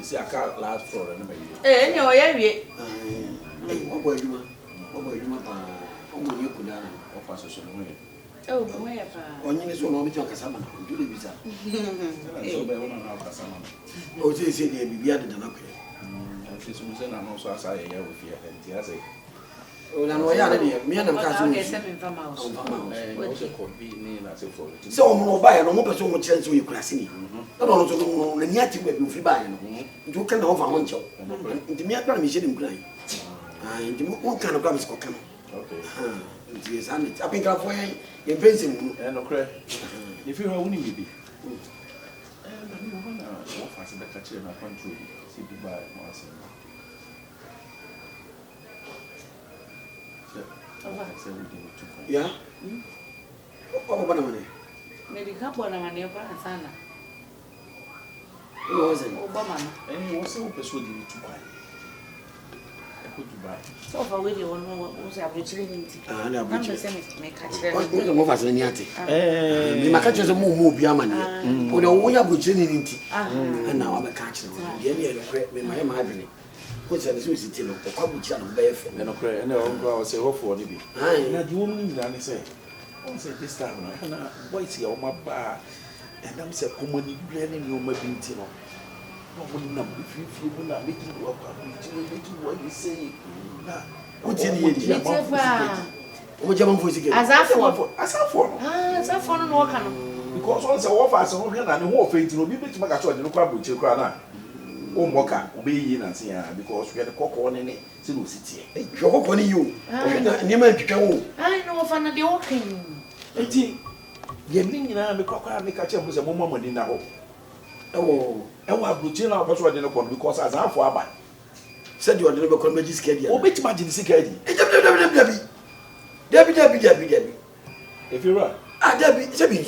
see a car last floor and maybe. Eh, no, yeah, what were you? You could offer social media. oh, wherever. Only so long to Cassama, do the visa. So they won't know Cassama. Oh, they say they be added an okay. She's and also as I hear with you, and I say, oh, no, yeah, me and I'll get something from house. also could be near as a for it. So, no buy no more person with chance you class in. Not also the Yati will be free buying. You can offer one job. The mere permission in grind. And one kind of promise will come. Okay. Yes, I think I'll find in fencing and okay. If you are winning, maybe. And I mean, one offers the catcher in my country. See, goodbye, once. Yeah? Oh, what money? Maybe couple of money over and Sana. Who was it? Obama. And you also persuaded you to buy. So far, we don't know who's averaging. I know. I'm the same as my catcher. What's the move as an yati? Eh, my catcher is a move Biaman. Put a way up with Jenny. And now I'm a catcher. My margin. What's the Susie of the public channel? And okay, and I'll say, oh, for Libby. I know the woman done say, oh, say this time, what's your my bar? And I'm saying, Kumani, blending your mabintino. If you feel not making work, what you say. What's in the what's your voice again? As I for no work. Because once a war fast and a war fate will be to make a choice in the crowd with your crown. Oh, Moka, obey in and see because we had a cock on in it, city. Your cock on you. I know of another walking. Getting in a cock and make a chap with a moment in now. Oh, and what Brutina was running upon because as I for Abba said you are never comedy schedule. Oh, bet imagine security. Debbie. If you're right, Debbie, Sabine.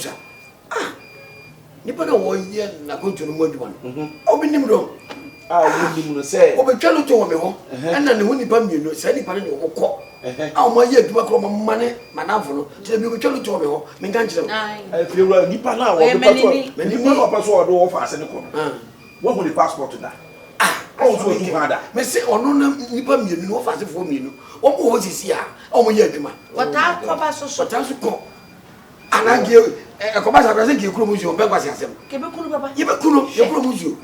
Nipa na wo ye na kontu no madu wan. Obi nim do. Nim no say. Obi twalo to wo me ho. Na ne ho nipa mienu, say nipa ne wo kọ. Mo ye aduma kro mo mane manafo no. Ti bi obi twalo to wo me ho. Me ngan kire. If you are nipa na wo be nipa na paso wo do wo fa ase ne ko. Wo ho ni passport da. Oh, so you had that. Me say ono na nipa mienu no fa ase fo mienu. Wo mo ho sisi a. O mo ye aduma. Wata ko ba so so. Wata so ko. Anange komasa kwase ke kuro muzi o be kwase asem ke be kuro baba ye be kuro ye kuro muzi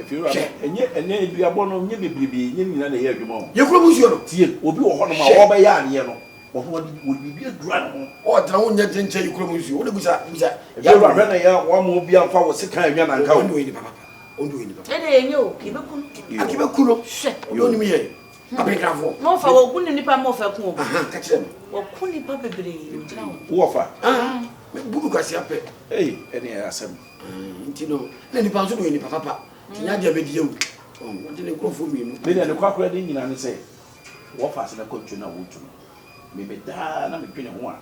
enye bia bono nye bebribi nye nyina na ye adwuma o ye kuro muzi no tie obi wo hono ma wo be ya ne no wo ho di bi adura no o tra wo nye tenche ye kuro muzi o le busa ya ro na ya wo mo bi amfa wo se kan anwa na nka o ndo ni baba e de enye o ke be kuro yo ni mi ye abekrafo mo fa wo kunu nipa mo fa ku o ka kire mo wo kunu nipa bebre wo fa Bubu kasi ape. Hey, any asem. Ntino. Na ni panso no ni papa. Nya dia be die o. O de ne krofo mi no. Me na ne kwakura de nyina ne se. Wo fa se na kontru na wo tu. Me be da na me twene ho a.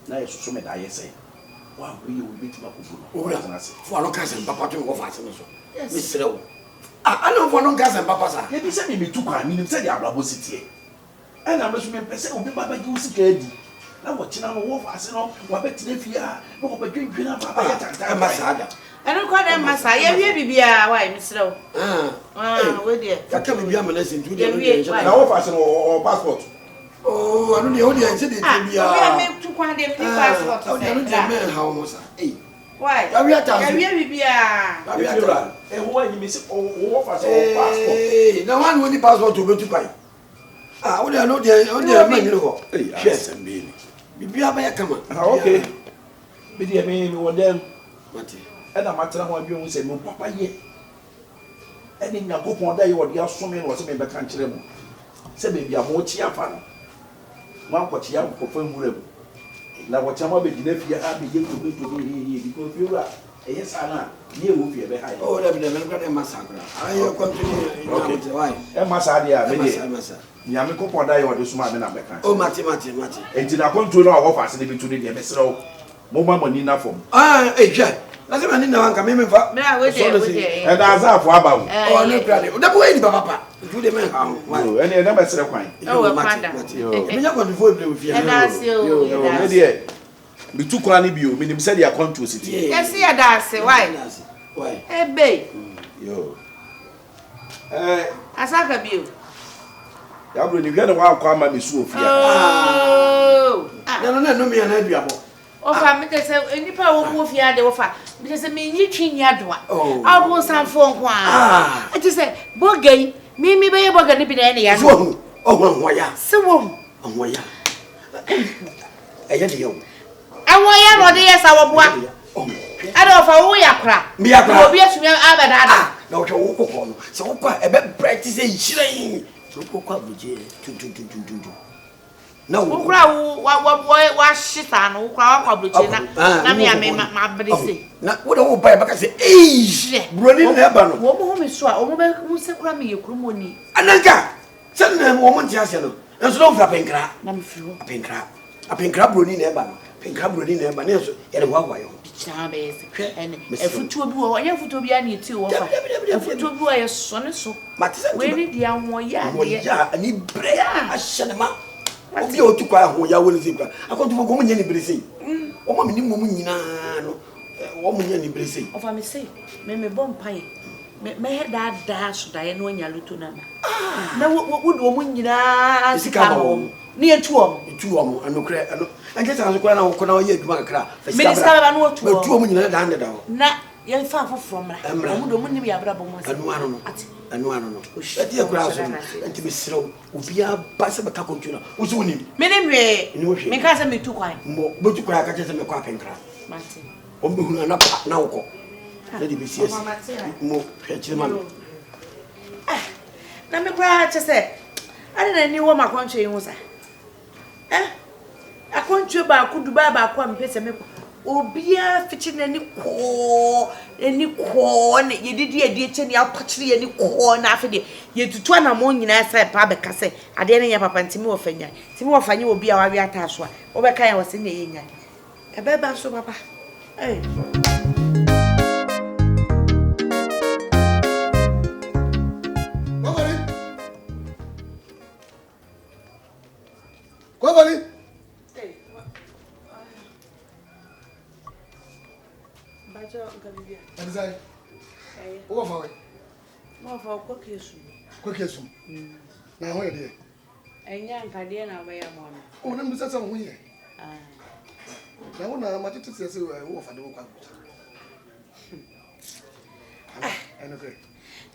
Na ye susu me da ye se. Wa wo ye wo beti ba kubu. O ra na se. Fo alo kasi papa to wo fa se no so. Me sere wo. Ana fo no kasi papa sa. Ye bi se me tu kwa mi nim se dia ablabo sitie. Ana me so me pese obi baba gi usika adi. Na wachina no wo fase no wa betine fia no ko bedwendwe na baba ya tanta masada eno ko dem masa ye wie bibia wa misrew we de ka ka bibia mana sentu de na wo fase no o passport oh anu de o de nse de bibia ya me tu kwa de mi passport o de no de me ha wo sa why ya wie ta ya wie bibia ya wie ta ho wa nyimi se wo fase o passport na wan wo ni passport o betu pai o de no de ma nyiro ko yes mbili bibia ba ya kama okay bidi me wo dem mate e na matera ho adwe hu se me papa ye eni nyakopon da ye wo de asome no se me be kan kire mu se be bia mo chi afa no ma ko chi ya ko fa mura mu na wo chama be dina fia ha be ye ko be to ye because you ra e yes ana ye wo fia be ha ye oh da be me ko de masakra ayo continue okay why e masade a me de nyame kopon da ye wo de suma me na be kan oh mate enti na control na wo fa se be to de be sero mo ma mani na fom hwe na se mani na wanka me fa me a we de e da za afo aba wo oh no krade da bo ni papa to de me ha wo ene na be sere kwan oh mate me nya kon fo ble fi e da se o me de me tu kwa ni bio me nim se dia control city yes ya da se why ebe yo Asaka bio. Ya bro ni hwe na wa akwa ma besu ofia. Oh. No me na aduabo. Ofa me te se enipa wo mu ofia de ofa. Me te se me nyi twinya doa. Abo sanfo nko a. Ati se bogay mi be ye bogay ni bi na ya no. Ohwa Se wo. Ohwa ya. Eye de yo. Awoya no de yes awoboa. Ada ofa wo yakra. Mi yakra. Obi asumi abada. Na wo hwe wo kokko no. Se wo kwa ebe practice nhire. So wo kwa buje tu. Na wo kura wa shita no kura wa buje na me ame ma brese. Na wo de wo ba baka se broni na eba no. Wo mo me so a wo be mu se kura me yekrumo ni. Ananka. Se na wo mo ntia se no. Enso no fra penkra. Na me fiwo. Apenkra broni na eba no. Penkra broni na eba na so ye de wa yo. Cha be se. Efutuo bi wo onye futuo bi ani ti wo fa. Efutuo bi wo ye so ne so. We ni dia ho ya de. Ya ani bre a hyenema. Obi o tukwa ho ya wo ni zebra. Akoto fo ko mo nya ni bre sei. O ma me ni mo nyina no. O mo nya ni bre sei. Ofa me sei. Me bom pai. Me he da so da ye no nya luto na. Na wo do mo nyina asika mo. Ni etuo mo anokre ano anke san so kwa na wo na wo ye adwuma kakra me ni ska ba no otuo etuo mo nyina da da ho na ye fa foforo mra mo do mo ni ya bra bo mo anu ano no ati akura so anti be siro obi aba se beka kontuna wo so nim me ni me ka se me tu kwan mo bo tu kwa ka se me kwa penkra mate o me hunu na pa na wo na de be cs mo hwe chire ma na me kwa che se ani na ni wo makontwe yin sa akontwe ba ku Dubai ba ku ampese me obia fichi na ni ko ne yedidi eche ni apachiri ye ni ko na afede yetutu na mo nyina sai pa be kase ade ne ya papa ntimi wo fanya timi wo fanya obia wa wi ata so a wo be kan ya wo se na yenya ebe ba so papa Kovali. Bajo ngabibia. Abizai. Wo fa we. Mo fa ko kesu. Ko kesu. Na ho ye de. Enya nkade na ba ya mo na. O na mbisa sa ho ye. Na wo na ma tete se wo fa de wo kwa. Ano ke.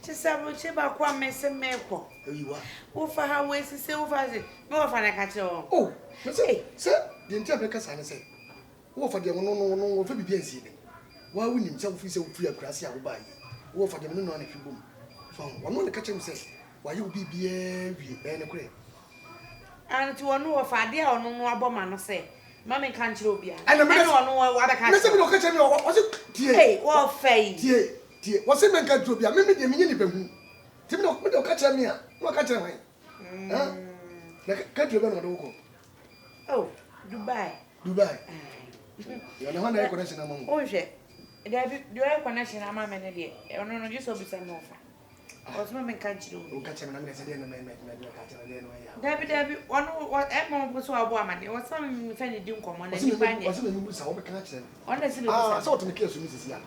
Chisabo cheba kwa mese meko. eyiwa Wo fa ha we sise wo fa se. Me wo fa na ka che o. Oh, se de ntia be kasa ne se. Wo fa de no wo fa bibia nsi ne. Wa wo nim se wo fi se wo fi akurase a wo ba yi. Wo fa de no na fi bom. So wo no ka che me se wa yi wo bibia wi ne kure. Anti wo no wo fa de a ono no aboma no se. Mama kan chire obia. Ana ono wo abaka. Me se me no ka che me wo se tie. Hey, wo fa yi. Tie. Wo se me kan obia. Me de me ni pe hu. Ti me no ka che me a. Wo ka che me. Ha? Na ka obia no do ko. Oh, Dubai. Ya na hana connection na mamu. Oh, je. David, do I connection na mama ne de. Ono no just obi say no fa. Osmo men kan chire O ka che me na me se de na me ka che na de no ya. David, ono what e mo bo so abo amade. What some fe ne di nkomo na ni pa ne. Wasi me mu sa wo be kan che. Ono se So what me ke so mi sisi ya.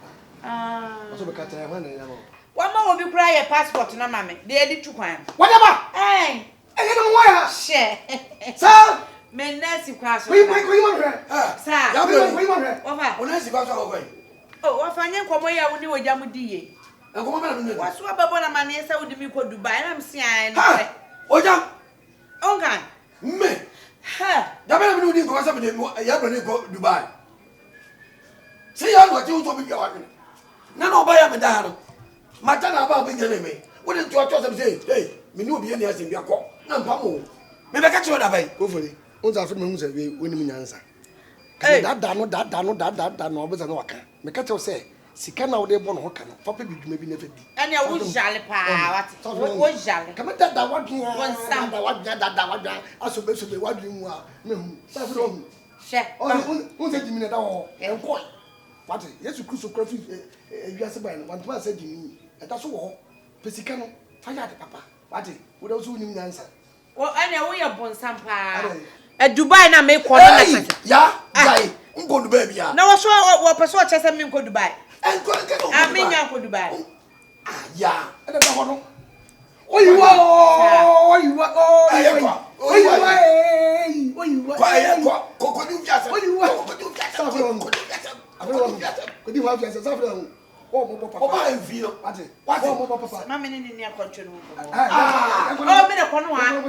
So be ka che ya hana ya mo. Wa ma obi kura ye passport na mama. De edi tu kwan. Whatever. Eh. E no wa ya. She. Sir. Men nasi kwa so. Ko yi ma hwe. Sir. Ya ko yi ma hwe. Ofa. ona si kwa so wo Oh, wa fanye nkomo ya wo ni wo jamu diye. Nkomo me na no Wa so ababo na mane sa wo di mi ko Dubai na msi an. Oja Ongan. me Ha. da be na mi nko sa me ya bro ni ko Dubai se ya no ti wo bi ya wa na no ba ya me da no mata na ba bi nyane me wo ni to sa me say hey me ni obi ya ni asem bi akọ na mpa mo me be ka che da bai Ko fori. On za me hu se we woni mi nyansa. Ka da no obeza no waka. Me ka che se sika na wo de bo no hoka no. Papa bi dwuma bi na fa di. Anya wo jale pa wat. Wo jale. Ka me da wadun ya. Won sam. Da wadun. Aso be wadun mu a me hu. Sa fi hu. She. On se dimi na da ho. Enko. Wate Yesu Kristo kra fi wiase ban no. Wantuma se dimi. E da so wo ho. Pe sika no. Fa ya de papa. Wate wo da so nim nyansa. Wo anya wo ye bonsam pa. Dubai na me ko na ya Dubai nko Dubai bia na wo so wo peso chese me nko Dubai enko a me nya nko Dubai ya E da ho no. Oyiwa. Oba envino. What? Mama ni ni akoncho no. Oh, me na kono ha.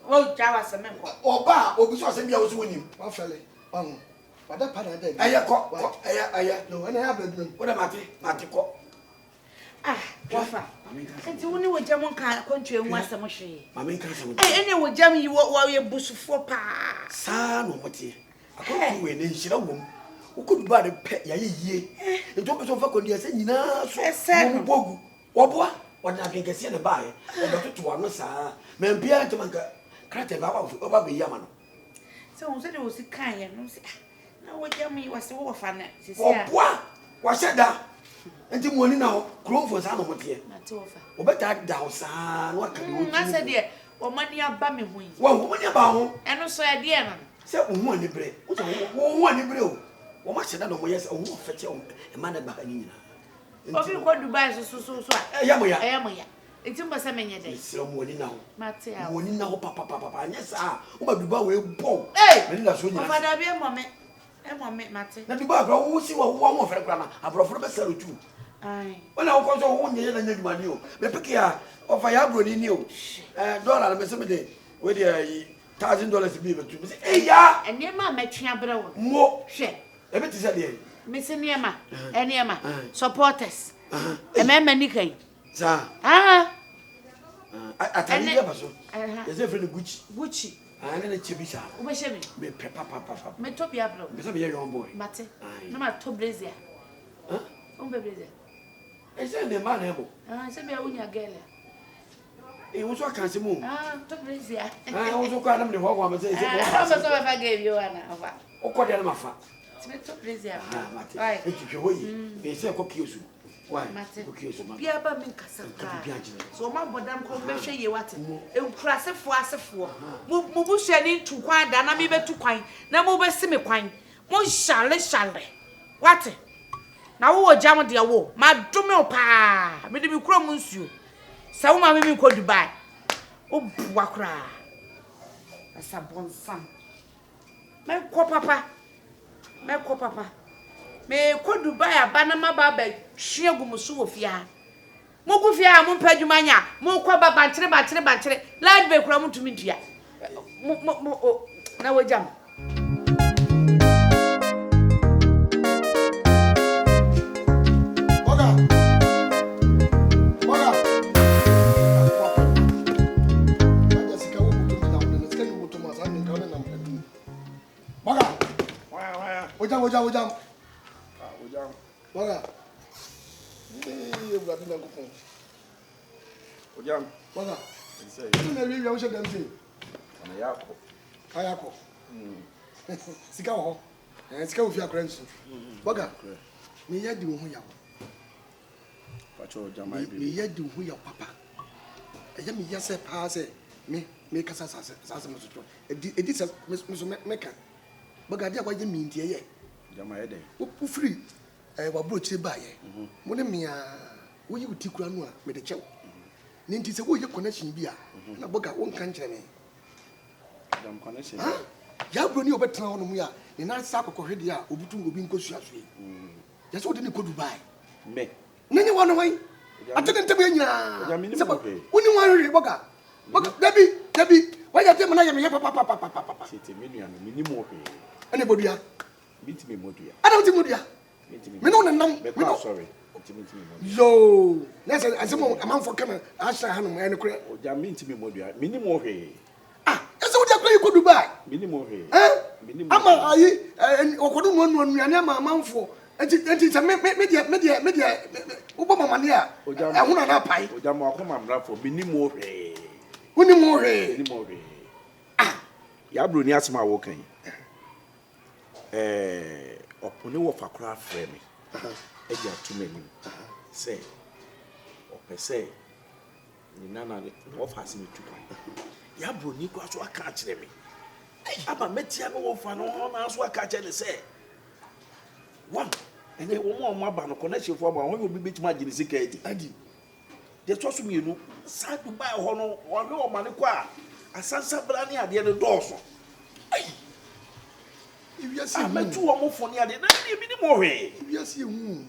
Oh, jawa se me ko. Oba, obi so asem bia wo so wonim. Wa fele. Wada pada da. Aya. No, ana ya bedroom. Wo da mate ko. Wafa. Enti woni wo jam nka akoncho enwu asem hwe. Mama nka asem. Ene wo jam yi wo ye busufo pa. Sa no motie. Akoncho we ne nhira wom. Ukuduba de pe ya yeye eto pe so fa ko dia se nyina so bogu oboa ona akenkese ne bae e do tutu ano saa membia ntomanka krate ba ba be yama no se on se de o si kan ye no se na wo jam yi wase wo fa na se se oboa wa sheda enti mo ni na ho kromfo saa no motie na te wo fa obeta da o saa no aka de wo na se de o mani aba me hu yi wo mani aba ho eno so e de no se wo hu ani bre wo hu ani bre o wo ma sheda no mo yes o hu fete o e ma na ba ka ni nyina obi ko Dubai so a ya mo ya enti mba sa menye dai sira mo ni na ho mate a mo ni na ho papa anya sa wo ba Dubai we bo me na so nya fa da bi e mo me mate na Dubai kra wo si wo fere kra na abrofo be sero tu ai wala wo ko so wo nye na nya duma ni o me peke ya o fa ya broni ni o dollar me se me de we de $1,000 bi be tu me se ya ene ma matwa bra wo mo hwe e be ti se de Miss Niema, Niema, supporters. Emma Nikai. Sir. I tell you, Basso. There's a friend of Gucci. I didn't chibisha. Ubeshemi. Me papa. Me topia bro. Because you're your boy. Mate. No ma to blazer. Huh? Blazer. It's a man able. It's a unya girl. It was what can't see moon. To blazer. I also call them the whole one. I gave you an over. O call them mafa. To blazer. Right. If you wait, they say cookies. Why? Cookies. Bia ba min kasa. So ma bodam ko be hwe ye wate. Enkurasefo asefo. Mo bu hwani tu kwan da na me betu kwan. Na mo be se me kwan. Mo shale. Wate. Na wo jam de wo. Ma dome o pa. Me de me kura mo nsuo. Sa wo ma me ko Dubai. O buwa kura. Asa bonsam. Me ko papa. Me ko Dubai abana maba hwe gumusu wo fia. Mo ku fia mo padwuma nya. Mo ko ba bankyere. Lad be kura mo tumi ntua. Mo na wo jam. Ojam. Waga. Brother na kufu. Ojam. Waga. Say. Tu na wi wo shedam sei. Ana Ayako. Sika wo. Sika wo fi akran su. Waga. Me ya di wo ho ya. Pacho Ojam ai bi. Me ya di wo ho ya papa. Eya me ya se pa se me kasa sase me so. Edi se me ka. Waga dia kwa je mi ntie ye. Ojam ai dey. Wo free wa bro chire ba ye. Mo ne me a wo yi uti kura no a me de chew. Ni nti se wo ye connection bi a na boga won kan kire me. Ojam connection. Ya bro ni obetena ho no mu ya ni na sa kokohwede a obutu obi nkosu asue. Ya so de ni ko Dubai. Me. Nyenye wa no wan. Atene ntem ya nyina. Ojam ni mo pe. Woni wan hwe boga. Boga Dabi. Wa ya tem na ya me ye papa. Sete me nua no me ni mo pe. Ene bodua. Biti me modua. Adam ti modua. Me no nam. Me ko sorry. Biti me modua. Yo. Na say asemo amanfo kama asha ha no me ne kure. Ojam me ntimi modua. Me ni mo hwe. Ese wo dia kura yi ko Dubai. Me ni mo hwe. Ama ayi okodu no nuane ama amanfo. Enti se me wo bo mama ne a. Ehuna na pai. Ojam akoma mrafo me ni mo hwe. Woni mo hwe. Ni mo hwe. Ya bro ni asema wo kan. Opone wo fakura frɛ me eja tumani say opese ni nana wo fase me tupa ya bro ni kwa so aka kyerɛ me aba metia me wo fa no na so aka kyerɛ ne say one ene wo mo aba no connection fo aba wo bi betima agye ne sika adi de to so mienu sa Dubai ho no wo hwe o mane kwa asansa bra ne ade ne dɔɔso ai Ibiasi ametu wo mo fo ne ade na bi ni mo hwe ibiasi hu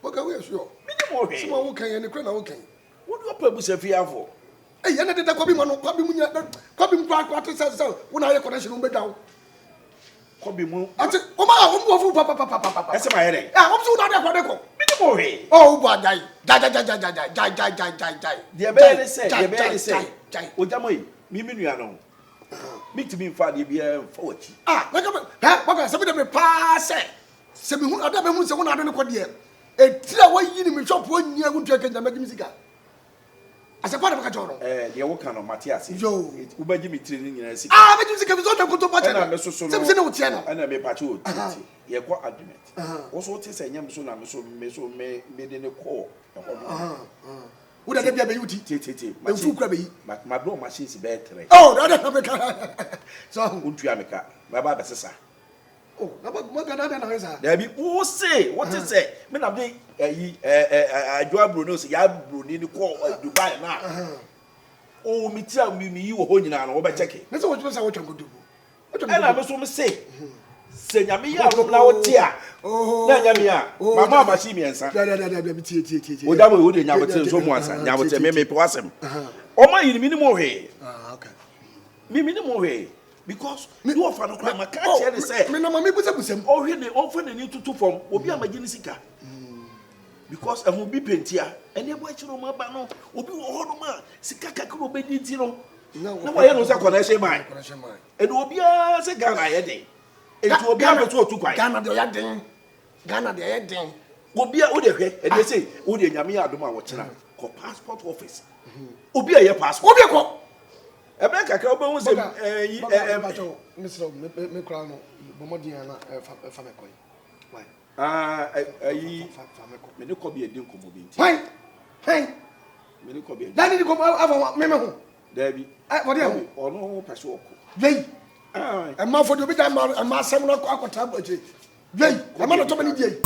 boka we so bi ni mo hwe sima wo kan ye ne kra na wo kan wo do pa bu safi afo eh ya na de da kwabi mo no kwabi mu nya kwabi mu kwa to say wo na ye connection wo bedwa kwabi mu ati o ma o mu ofu papa ese ma here ah o so na de kwa de ko bi ni mo hwe oh bo dai dai de be ne say OGYAM yi mi nua no meet me fa de bia fa wachi baka se be pa se me hu ada be hu se hu na ade ne ko de e tira wa yi ni me shop wo nyia hu tueke jama gi musika ase pa de baka joro de wo kan no Matias yo wo ba gi mi tire ni nyina sika be gi musika bi so de ko to pa che na me so no se ne wo tie no ana me pa che o titi ye ko argument wo so te se nyam so na me de ne ko wo da bia be yuti titi ma fu kura be yi ma bro machines be tere oh da na me ka so untua me ka ba ba sesa oh na ba mo ga na na sa da bi wo se what is say me na be yi adwa BRONI so ya BRONI ni ko Dubai na oh mi tira mi yi wo ho nyina no wo be check na so wo twa sa wo twa ngodubu na me so me se nyame ya ro na wo tia na nyame ya mama abashi mi ensa da mi tie OGYAM wo de nyabote so mu ansa nyabote me pe wasem o ma yiri mi ni mo hwe okay mi ni mo hwe because you offer no kra ma ka che ne say me na mama busem o hwe ne o fa ne ni tutu fom obi amagi ni sika because e ho bi pentia ene bo achiro ma ba no obi wo ho no ma sika kakro obedi ti no na wo ye no say connection man e do obi a say Ghana ye dey etu obi a beto otu kwan Ghana de ya den obi a wo de hwe e dey say wo de nyame ya adom a wo kira ko passport office obi a ye passport obi ko ebe kakra obo hu say yi misro me kra no bomodin na fa me koy why ayi me ne ko bi edin ko mo bi nti hey me ne ko bi edin dani di ko ava me ho dabi for dem ono pese oko dey e ma for do bi dan ma asem no akota ba je dey e ma no to ba ni die